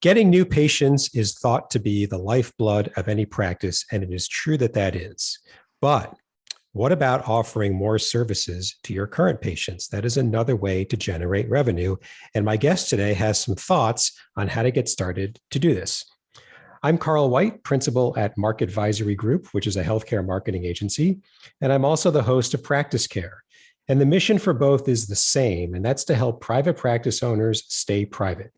Getting new patients is thought to be the lifeblood of any practice, and it is true that that is. But what about offering more services to your current patients? That is another way to generate revenue. And my guest today has some thoughts on how to get started to do this. I'm Carl White, principal at Market Advisory Group, which is a healthcare marketing agency. And I'm also the host of Practice Care. And the mission for both is the same, and that's to help private practice owners stay private.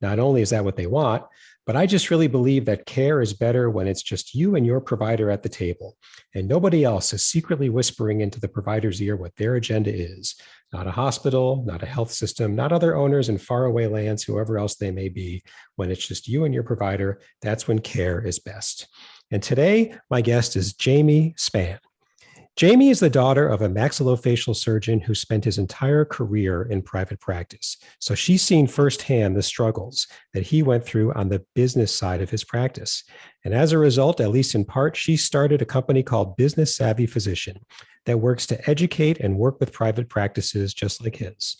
Not only is that what they want, but I just really believe that care is better when it's just you and your provider at the table, and nobody else is secretly whispering into the provider's ear what their agenda is. Not a hospital, not a health system, not other owners in faraway lands, whoever else they may be. When it's just you and your provider, that's when care is best. And today, my guest is Jamie Spann. Jamie is the daughter of a maxillofacial surgeon who spent his entire career in private practice. So she's seen firsthand the struggles that he went through on the business side of his practice. And as a result, at least in part, she started a company called Business Savvy Physician that works to educate and work with private practices just like his.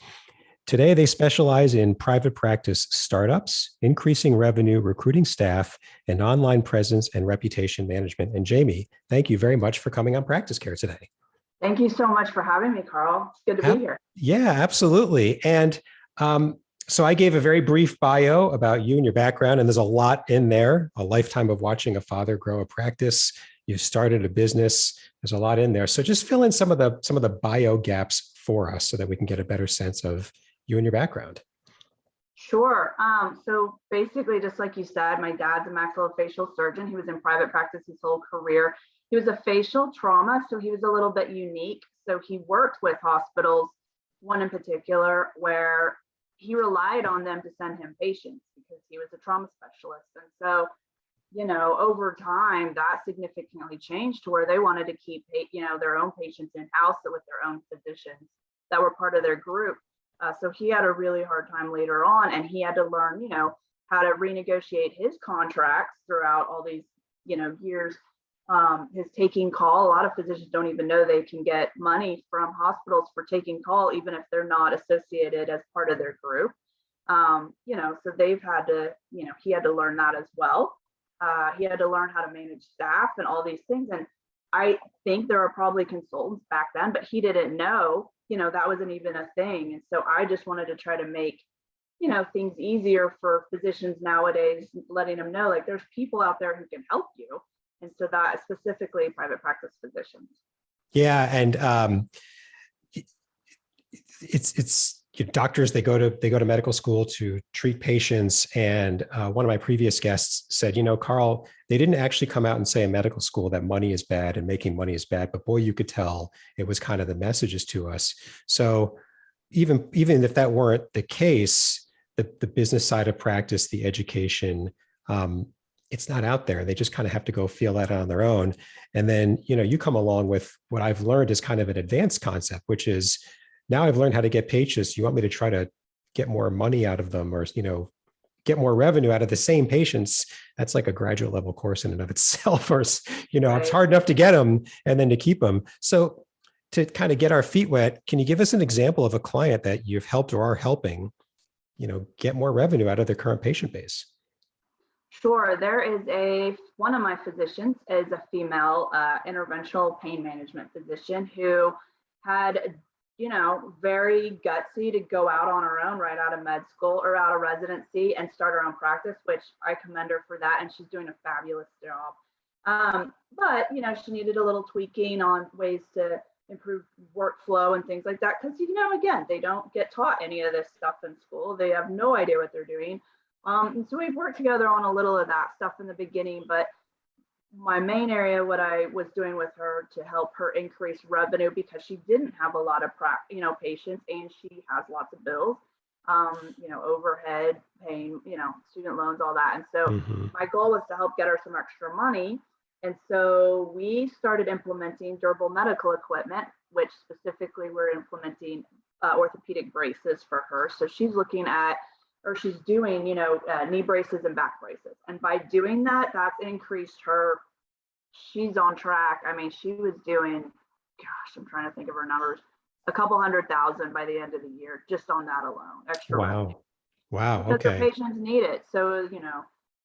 Today, they specialize in private practice startups, increasing revenue, recruiting staff, and online presence and reputation management. And Jamie, thank you very much for coming on Practice Care today. Thank you so much for having me, Carl. It's good to be here. Yeah, absolutely. And so I gave a very brief bio about you and your background, and there's a lot in there, a lifetime of watching a father grow a practice. You started a business. There's a lot in there. So just fill in some of the bio gaps for us so that we can get a better sense of you and your background. Sure. So basically, just like you said, my dad's a maxillofacial surgeon. He was in private practice his whole career. He was a facial trauma, so he was a little bit unique. So he worked with hospitals, one in particular, where he relied on them to send him patients because he was a trauma specialist. And so, over time, that significantly changed to where they wanted to keep, their own patients in-house with their own physicians that were part of their group. So he had a really hard time later on, and he had to learn, how to renegotiate his contracts throughout all these, years. His taking call, a lot of physicians don't even know they can get money from hospitals for taking call, even if they're not associated as part of their group. So they've had to, he had to learn that as well. He had to learn how to manage staff and all these things. And I think there are probably consultants back then, but he didn't know, that wasn't even a thing. And so I just wanted to try to make, things easier for physicians nowadays, letting them know, like, there's people out there who can help you. And so that specifically private practice physicians. Yeah. And it's doctors, they go to medical school to treat patients. And one of my previous guests said, Carl, they didn't actually come out and say in medical school that money is bad and making money is bad, but boy, you could tell it was kind of the messages to us. So even if that weren't the case, the business side of practice, the education, it's not out there. They just kind of have to go feel that on their own. And then, you come along with what I've learned is kind of an advanced concept, which is, now I've learned how to get patients. You want me to try to get more money out of them, or, get more revenue out of the same patients? That's like a graduate level course in and of itself. Or, right. It's hard enough to get them and then to keep them. So to kind of get our feet wet, can you give us an example of a client that you've helped or are helping, get more revenue out of their current patient base? Sure. There is one of my physicians is a female interventional pain management physician who had very gutsy to go out on her own right out of med school or out of residency and start her own practice, which I commend her for that. And she's doing a fabulous job. But, she needed a little tweaking on ways to improve workflow and things like that. Because, again, they don't get taught any of this stuff in school. They have no idea what they're doing. And so we've worked together on a little of that stuff in the beginning, but my main area, what I was doing with her to help her increase revenue, because she didn't have a lot of patients, and she has lots of bills, overhead, paying, student loans, all that. And so my goal was to help get her some extra money. And so we started implementing durable medical equipment, which specifically we're implementing orthopedic braces for her. So she's looking at, or she's doing, knee braces and back braces. And by doing that, that's increased her, she's on track. I mean, she was doing, gosh, I'm trying to think of her numbers, a couple 100,000 by the end of the year, just on that alone, extra revenue. Wow. because their Okay. patients need it. So,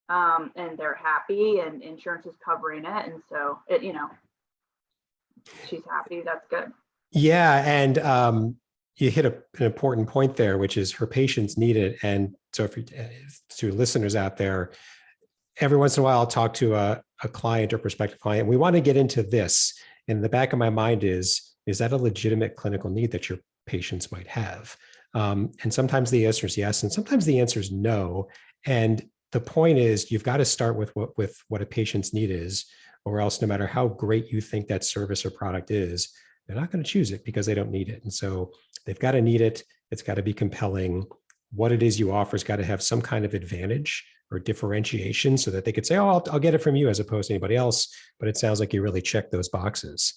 and they're happy and insurance is covering it. And so she's happy. That's good. Yeah. And you hit an important point there, which is her patients need it. And so if you, to listeners out there, every once in a while, I'll talk to a client or prospective client. We want to get into this. And in the back of my mind is that a legitimate clinical need that your patients might have? And sometimes the answer is yes, and sometimes the answer is no. And the point is, you've got to start with what a patient's need is, or else no matter how great you think that service or product is, they're not going to choose it because they don't need it. And so they've got to need it. It's got to be compelling. What it is you offer has got to have some kind of advantage or differentiation so that they could say, oh, I'll get it from you as opposed to anybody else. But it sounds like you really check those boxes.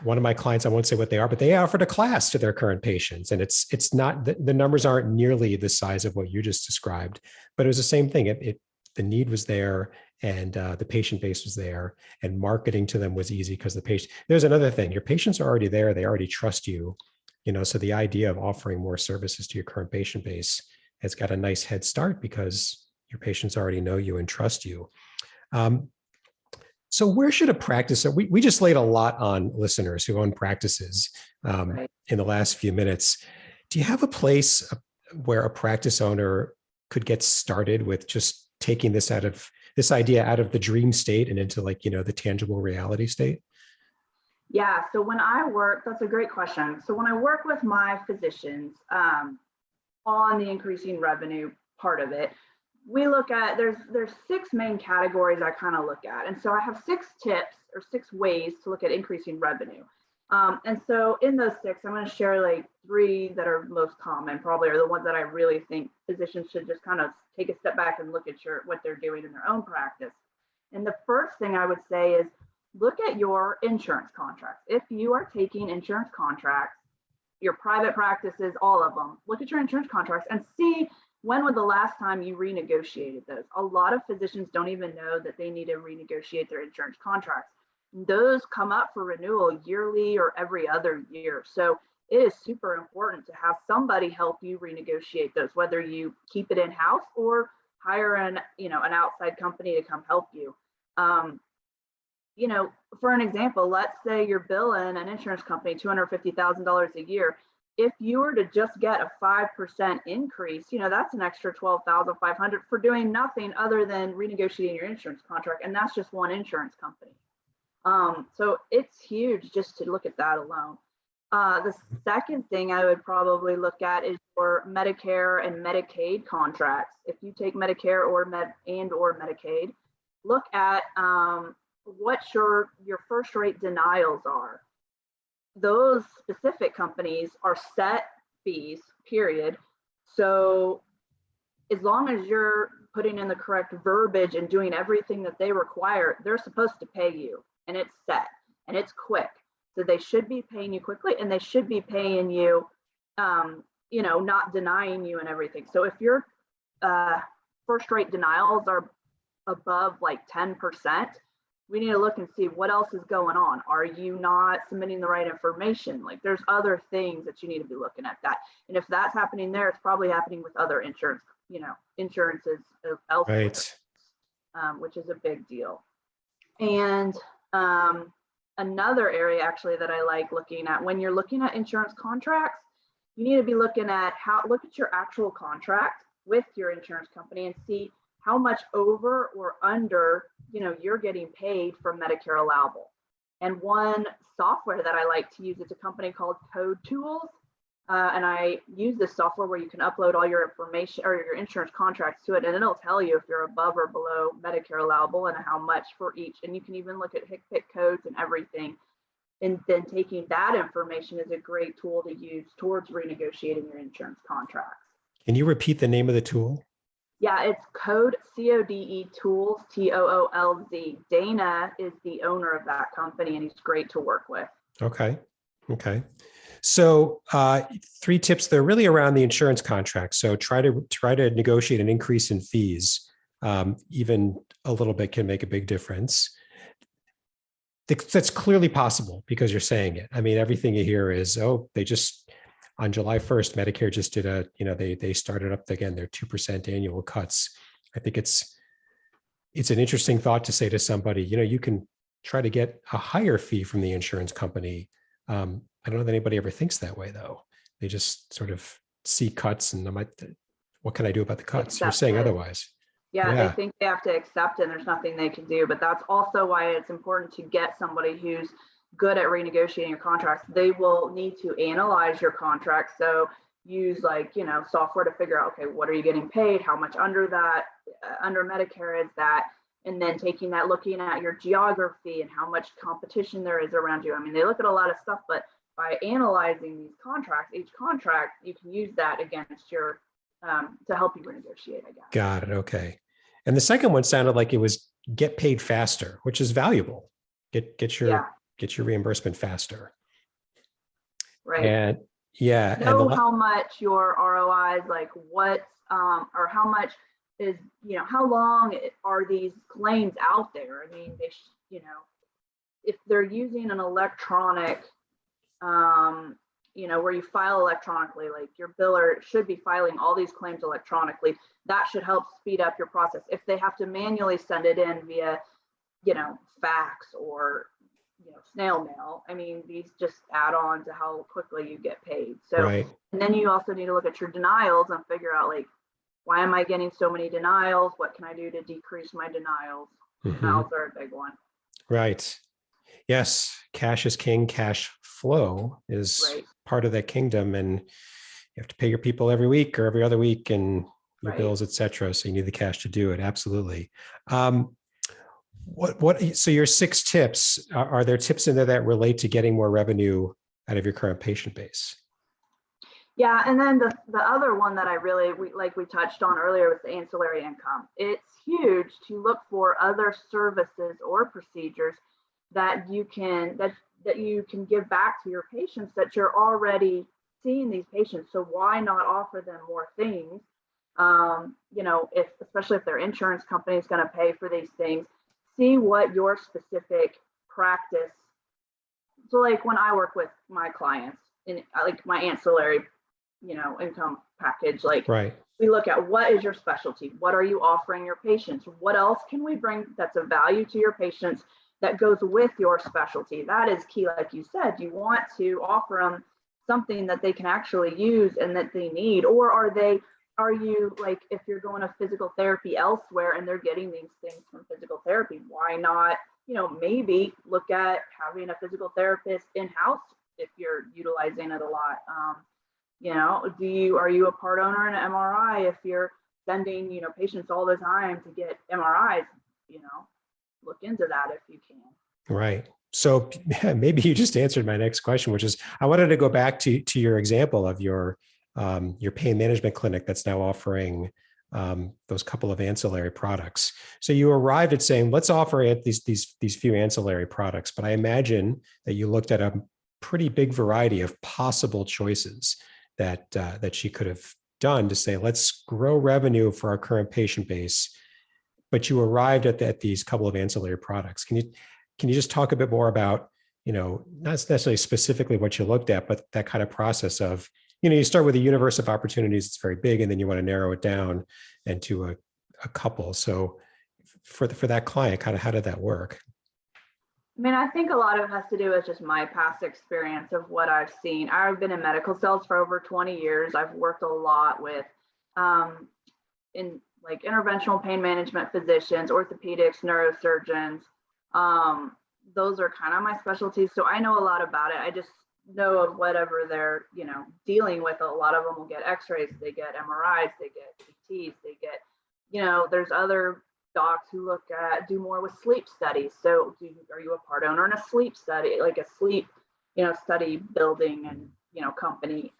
One of my clients, I won't say what they are, but they offered a class to their current patients. And it's not, the numbers aren't nearly the size of what you just described, but it was the same thing. The need was there, and the patient base was there, and marketing to them was easy because there's another thing. Your patients are already there. They already trust you, so the idea of offering more services to your current patient base has got a nice head start because your patients already know you and trust you. So where should a practice, we just laid a lot on listeners who own practices Right. in the last few minutes. Do you have a place where a practice owner could get started with just taking this idea out of the dream state and into the tangible reality state? Yeah. So that's a great question. So when I work with my physicians on the increasing revenue part of it, we look at, there's 6 main categories I kind of look at. And so I have 6 tips or 6 ways to look at increasing revenue. And so in those 6, I'm going to share like 3 that are most common, probably are the ones that I really think physicians should just kind of take a step back and look at what they're doing in their own practice. And the first thing I would say is look at your insurance contracts. If you are taking insurance contracts, your private practices, all of them, look at your insurance contracts and see when was the last time you renegotiated those. A lot of physicians don't even know that they need to renegotiate their insurance contracts. Those come up for renewal yearly or every other year. So it is super important to have somebody help you renegotiate those, whether you keep it in-house or hire an outside company to come help you. For an example, let's say you're billing an insurance company $250,000 a year. If you were to just get a 5% increase, that's an extra $12,500 for doing nothing other than renegotiating your insurance contract. And that's just one insurance company. So it's huge just to look at that alone. The second thing I would probably look at is your Medicare and Medicaid contracts. If you take Medicare or Medicaid, look at what your first rate denials are. Those specific companies are set fees, period. So as long as you're putting in the correct verbiage and doing everything that they require, they're supposed to pay you, and it's set and it's quick. So they should be paying you quickly, and they should be paying you, not denying you and everything. So if your first rate denials are above like 10%, we need to look and see what else is going on. Are you not submitting the right information? Like there's other things that you need to be looking at that. And if that's happening there, it's probably happening with other insurances elsewhere, Right. which is a big deal. And another area actually that I like looking at when you're looking at insurance contracts, you need to be looking at look at your actual contract with your insurance company and see how much over or under you're getting paid from Medicare allowable. And one software that I like to use, it's a company called Code Tools. And I use this software where you can upload all your information or your insurance contracts to it, and it'll tell you if you're above or below Medicare allowable and how much for each. And you can even look at HCPCS codes and everything. And then taking that information is a great tool to use towards renegotiating your insurance contracts. Can you repeat the name of the tool? Yeah, it's Code, CODE Tools, TOOLZ. Dana is the owner of that company, and he's great to work with. Okay. So 3 tips. They're really around the insurance contract. So try to negotiate an increase in fees. Even a little bit can make a big difference. That's clearly possible because you're saying it. I mean, everything you hear is, oh, they just on July 1st, Medicare just did they started up again their 2% annual cuts. I think it's an interesting thought to say to somebody, you can try to get a higher fee from the insurance company. I don't know that anybody ever thinks that way, though. They just sort of see cuts and what can I do about the cuts? You're saying otherwise. Yeah, they think they have to accept it and there's nothing they can do. But that's also why it's important to get somebody who's good at renegotiating your contracts. They will need to analyze your contract. So use software to figure out, okay, what are you getting paid? How much under Medicare is that? And then taking that, looking at your geography and how much competition there is around you. I mean, they look at a lot of stuff, but by analyzing these contracts, each contract, you can use that against your to help you renegotiate, I guess. Got it. Okay. And the second one sounded like it was get paid faster, which is valuable. Get your reimbursement faster. Right. And yeah. Know how much your ROI is, like what, or how much is, how long are these claims out there? I mean, they, if they're using an electronic, where you file electronically, like your biller should be filing all these claims electronically. That should help speed up your process. If they have to manually send it in via, fax or, snail mail, I mean, these just add on to how quickly you get paid. So, right. And then you also need to look at your denials and figure out, like, why am I getting so many denials? What can I do to decrease my denials? Mm-hmm. Denials are a big one. Right. Yes. Cash is king. Cash flow is part of that kingdom. And you have to pay your people every week or every other week and your bills, et cetera. So you need the cash to do it. Absolutely. So your 6 tips, are there tips in there that relate to getting more revenue out of your current patient base? Yeah, and then the other one that we touched on earlier was the ancillary income. It's huge to look for other services or procedures that you can give back to your patients that you're already seeing these patients. So why not offer them more things? Especially if their insurance company is going to pay for these things, see what your specific practice. So like when I work with my clients in like my ancillary income package, we look at what is your specialty? What are you offering your patients? What else can we bring that's of value to your patients that goes with your specialty? That is key. Like you said, you want to offer them something that they can actually use and that they need. Or are you like, if you're going to physical therapy elsewhere and they're getting these things from physical therapy, why not, maybe look at having a physical therapist in-house if you're utilizing it a lot. Are you a part owner in an MRI if you're sending, patients all the time to get MRIs, look into that if you can. Right. So maybe you just answered my next question, which is I wanted to go back to your example of your pain management clinic that's now offering those couple of ancillary products. So you arrived at saying, let's offer it these few ancillary products, but I imagine that you looked at a pretty big variety of possible choices that she could have done to say, let's grow revenue for our current patient base. But you arrived at these couple of ancillary products. Can you just talk a bit more about, not necessarily specifically what you looked at, but that kind of process of, you start with a universe of opportunities, it's very big, and then you want to narrow it down into a couple. So for that client, kind of how did that work? I mean, I think a lot of it has to do with just my past experience of what I've seen. I've been in medical sales for over 20 years. I've worked a lot with interventional pain management physicians, orthopedics, neurosurgeons. Those are kind of my specialties. So I know a lot about it. I just know of whatever they're, dealing with. A lot of them will get x-rays, they get MRIs, they get CTs, they get, there's other docs who do more with sleep studies. So are you a part owner in a sleep study, like a sleep, study building and, company,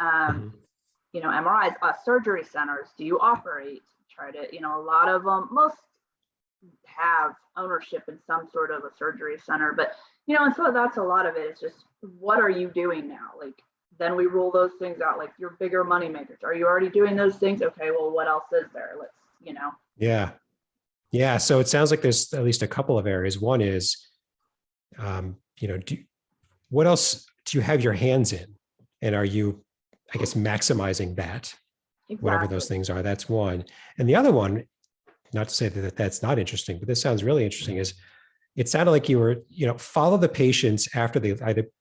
MRIs, surgery centers, do you operate? Try to, a lot of them, most have ownership in some sort of a surgery center, but, and so that's a lot of it. It's just, what are you doing now? Like, then we rule those things out, like your bigger money makers. Are you already doing those things? Okay, well, what else is there? Let's, Yeah. Yeah. So it sounds like there's at least a couple of areas. One is, what else do you have your hands in? And are you I guess, maximizing that, whatever those Exactly. things are. That's one. And the other one, not to say that that's not interesting, but this sounds really interesting, is it sounded like you were, follow the patients after they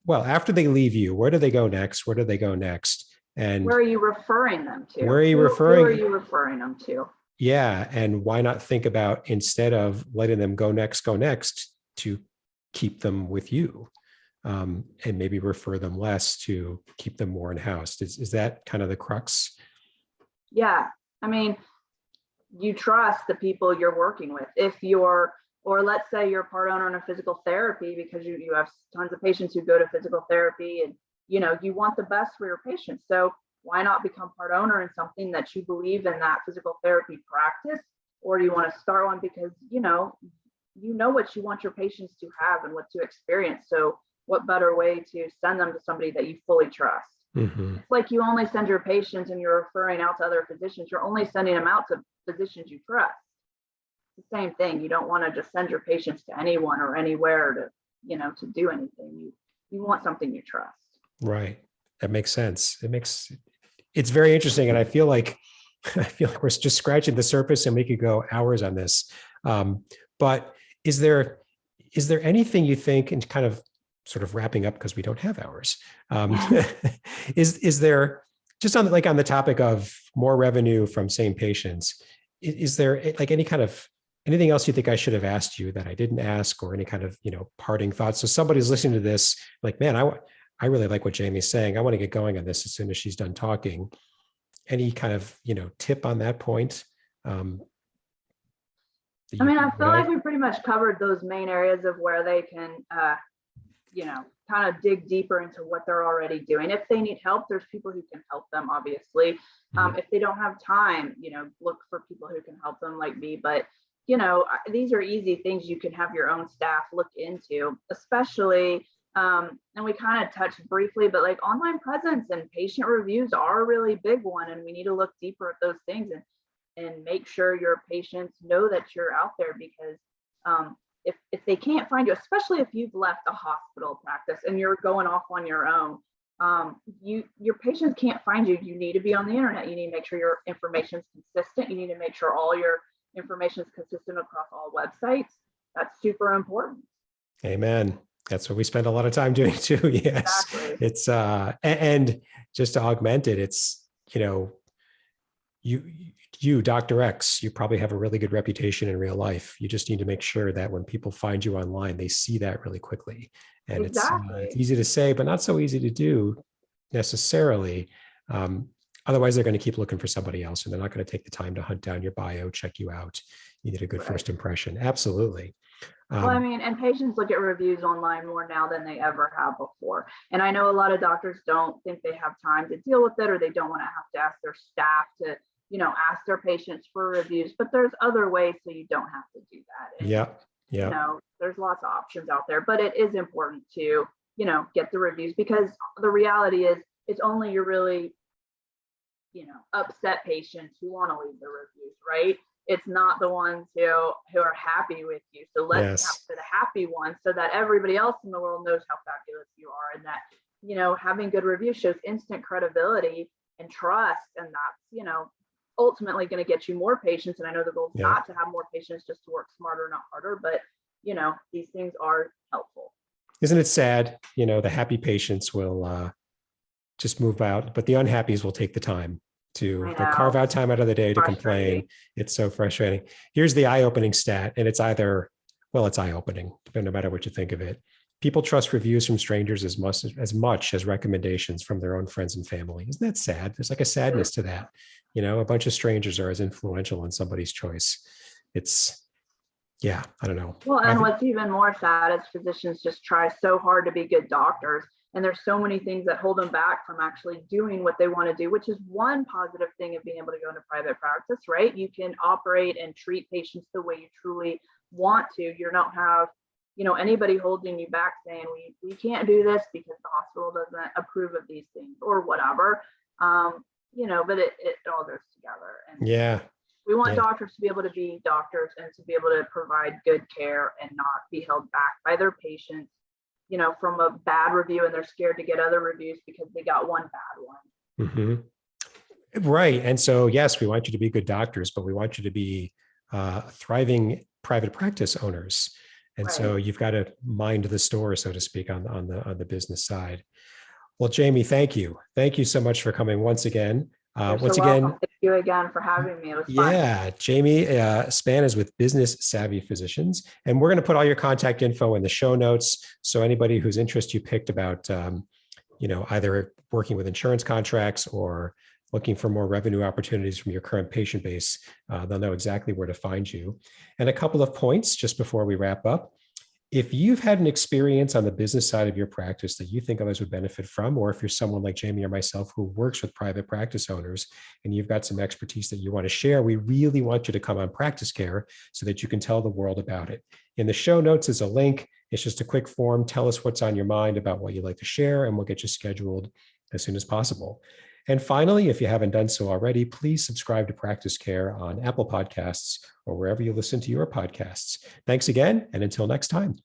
after they leave you. Where do they go next? Where do they go next? And Where are you referring them to? where are you Who are referring? you referring them to? Yeah. And why not think about, instead of letting them go next, to keep them with you, and maybe refer them less to keep them more in-house. Is that kind of the crux? Yeah. I mean, you trust the people you're working with. Or let's say you're a part owner in a physical therapy, because you have tons of patients who go to physical therapy, and you want the best for your patients. So why not become part owner in something that you believe in, that physical therapy practice? Or do you want to start one because you know what you want your patients to have and what to experience? So what better way to send them to somebody that you fully trust? Mm-hmm. It's like you only send your patients and you're referring out to other physicians. You're only sending them out to physicians you trust. It's the same thing. You don't want to just send your patients to anyone or anywhere to do anything. You want something you trust. Right. That makes sense. It's very interesting. And I feel like we're just scratching the surface, and we could go hours on this. But is there anything you think, and kind of sort of wrapping up because we don't have hours, is there, just on the topic of more revenue from same patients, is there like anything else you think I should have asked you that I didn't ask, or any kind of, parting thoughts? So somebody's listening to this like, man, I really like what Jamie's saying. I want to get going on this as soon as she's done talking. Any kind of, tip on that point? I mean, I feel like we pretty much covered those main areas of where they can, kind of dig deeper into what they're already doing. If they need help, there's people who can help them, obviously. If they don't have time, look for people who can help them, like me. But, these are easy things you can have your own staff look into, especially, and we kind of touched briefly, but like online presence and patient reviews are a really big one. And we need to look deeper at those things and make sure your patients know that you're out there, because if they can't find you, especially if you've left a hospital practice and you're going off on your own, your patients can't find you. You need to be on the internet. You need to make sure your information is consistent. You need to make sure all your information is consistent across all websites. That's super important. Amen. That's what we spend a lot of time doing too. Yes. Exactly. It's and just to augment it, it's, you, Dr. X, you probably have a really good reputation in real life. You just need to make sure that when people find you online, they see that really quickly. And Exactly. it's easy to say, but not so easy to do necessarily. Otherwise, they're going to keep looking for somebody else, and they're not going to take the time to hunt down your bio, check you out. You need a good first impression. Absolutely. Well, I mean, and patients look at reviews online more now than they ever have before. And I know a lot of doctors don't think they have time to deal with it, or they don't want to have to ask their staff to, ask their patients for reviews. But there's other ways so you don't have to do that. And, Yeah. there's lots of options out there, but it is important to, get the reviews, because the reality is it's only your really, upset patients who want to leave the reviews, right? It's not the ones who are happy with you. So let's Yes. capture the happy ones so that everybody else in the world knows how fabulous you are, and that, having good reviews shows instant credibility and trust. And that's, ultimately going to get you more patients. And I know the goal is not to have more patients, just to work smarter, not harder, but, these things are helpful. Isn't it sad? The happy patients will just move out, but the unhappies will take the time to carve out time out of the day to complain. It's so frustrating. Here's the eye-opening stat, and it's it's eye-opening, no matter what you think of it. People trust reviews from strangers as much as recommendations from their own friends and family. Isn't that sad? There's like a sadness to that. A bunch of strangers are as influential in somebody's choice. I don't know. Well, and what's even more sad is physicians just try so hard to be good doctors. And there's so many things that hold them back from actually doing what they want to do, which is one positive thing of being able to go into private practice, right? You can operate and treat patients the way you truly want to. You don't have, anybody holding you back saying, we can't do this because the hospital doesn't approve of these things or whatever. But it all goes together. And we want doctors to be able to be doctors and to be able to provide good care and not be held back by their patients, from a bad review, and they're scared to get other reviews because they got one bad one. Mhm. Right. And so, yes, we want you to be good doctors, but we want you to be thriving private practice owners. And Right. so you've got to mind the store, so to speak, on the business side. Well, Jamie, thank you. Thank you so much for coming once again. You're so Once welcome. again, Thank you again for having me. It was fun. yeah, Jamie Spann is with Business Savvy Physicians, and we're going to put all your contact info in the show notes. So anybody whose interest you picked about, either working with insurance contracts or looking for more revenue opportunities from your current patient base, they'll know exactly where to find you. And a couple of points just before we wrap up. If you've had an experience on the business side of your practice that you think others would benefit from, or if you're someone like Jamie or myself who works with private practice owners and you've got some expertise that you want to share, we really want you to come on Practice Care so that you can tell the world about it. In the show notes is a link. It's just a quick form. Tell us what's on your mind about what you'd like to share, and we'll get you scheduled as soon as possible. And finally, if you haven't done so already, please subscribe to Practice Care on Apple Podcasts or wherever you listen to your podcasts. Thanks again, and until next time.